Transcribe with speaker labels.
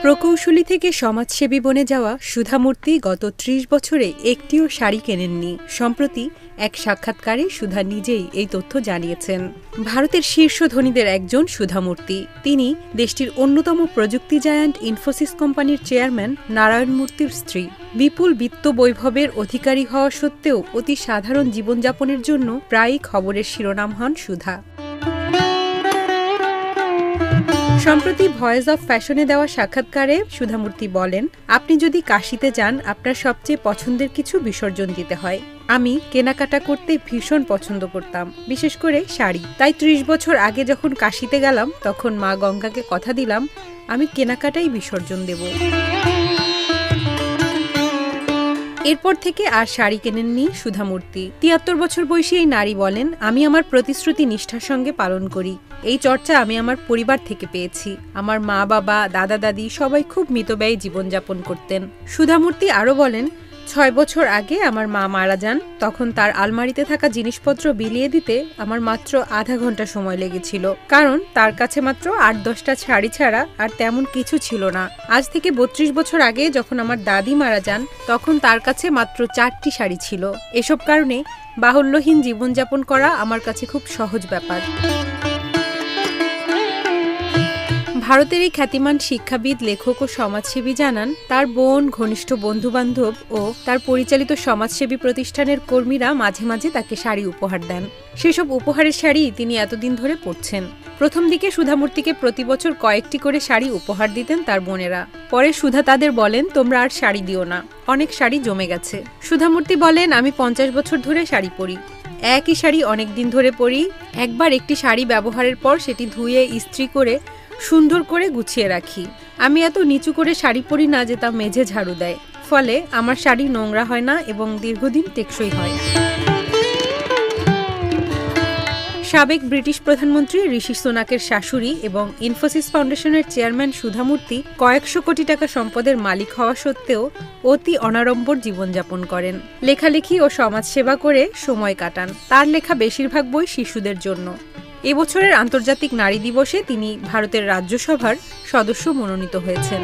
Speaker 1: প্রকৌশলী থেকে সমাজসেবী বনে যাওয়া সুধা মূর্তি গত ৩০ বছরে একটিও শাড়ি কেনেননি। সম্প্রতি এক সাক্ষাৎকারে সুধা নিজেই এই তথ্য জানিয়েছেন। ভারতের শীর্ষ ধনীদের একজন সুধা মূর্তি। তিনি দেশটির অন্যতম প্রযুক্তি জায়ান্ট ইনফোসিস কোম্পানির চেয়ারম্যান নারায়ণ মূর্তির স্ত্রী। বিপুল বিত্ত বৈভবের অধিকারী হওয়া সত্ত্বেও অতি সাধারণ জীবনযাপনের জন্য প্রায়ই খবরের শিরোনাম হন সুধা। সম্প্রতি ভয়েস অফ ফ্যাশনে দেওয়া সাক্ষাৎকারে সুধা মূর্তি বলেন, আপনি যদি কাশিতে যান, আপনার সবচেয়ে পছন্দের কিছু বিসর্জন দিতে হয়। আমি কেনাকাটা করতে ভীষণ পছন্দ করতাম, বিশেষ করে শাড়ি। তাই ৩০ বছর আগে যখন কাশিতে গেলাম, তখন মা গঙ্গাকে কথা দিলাম আমি কেনাকাটাই বিসর্জন দেব। এরপর থেকে আর শাড়ি কেনেননি সুধা মূর্তি। ৭৩ বছর বয়সী এই নারী বলেন, আমি আমার প্রতিশ্রুতি নিষ্ঠার সঙ্গে পালন করি। এই চর্চা আমি আমার পরিবার থেকে পেয়েছি। আমার মা বাবা, দাদা দাদি সবাই খুব মিতব্যয়ী জীবনযাপন করতেন। সুধা মূর্তি আরও বলেন, ৬ বছর আগে আমার মা মারা যান। তখন তার আলমারিতে থাকা জিনিসপত্র বিলিয়ে দিতে আমার মাত্র আধা ঘন্টা সময় লেগেছিল, কারণ তার কাছে মাত্র ৮-১০টা শাড়ি ছাড়া আর তেমন কিছু ছিল না। আজ থেকে ৩২ বছর আগে যখন আমার দাদি মারা যান, তখন তার কাছে মাত্র ৪টি শাড়ি ছিল। এসব কারণে বাহুল্যহীন জীবনযাপন করা আমার কাছে খুব সহজ ব্যাপার। ভারতের এই খ্যাতিমান শিক্ষাবিদ, লেখক ও সমাজসেবী জানান, তার বোন, ঘনিষ্ঠ বন্ধুবান্ধব ও তার পরিচালিত সমাজসেবী প্রতিষ্ঠানের কর্মীরা মাঝে মাঝে তাকে শাড়ি উপহার দেন। সেসব উপহারের শাড়ি তিনি এতদিন ধরে পরছেন। প্রথম দিকে সুধা মূর্তিকে প্রতি বছর কয়েকটি করে শাড়ি উপহার দিতেন তার বোনেরা। পরে সুধা তাদের বলেন, তোমরা আর শাড়ি দিও না, অনেক শাড়ি জমে গেছে। সুধা মূর্তি বলেন, আমি ৫০ বছর ধরে শাড়ি পরি। একই শাড়ি অনেক দিন ধরে পরি। একবার একটি শাড়ি ব্যবহারের পর সেটি ধুয়ে ইস্ত্রি করে সুন্দর করে গুছিয়ে রাখি। আমি এত নিচু করে শাড়ি পরি না যে তা মেঝে ঝাড়ু দেয়। ফলে আমার শাড়ি নোংরা হয় না এবং দীর্ঘদিন টেকসই হয়। সাবেক ব্রিটিশ প্রধানমন্ত্রী ঋষি সুনাকের শাশুড়ি এবং ইনফোসিস ফাউন্ডেশনের চেয়ারম্যান সুধা মূর্তি কয়েকশো কোটি টাকা সম্পদের মালিক হওয়া সত্ত্বেও অতি অনাড়ম্বর জীবনযাপন করেন। লেখালেখি ও সমাজসেবা করে সময় কাটান। তার লেখা বেশিরভাগ বই শিশুদের জন্য। এবছরের আন্তর্জাতিক নারী দিবসে তিনি ভারতের রাজ্যসভার সদস্য মনোনীত হয়েছেন।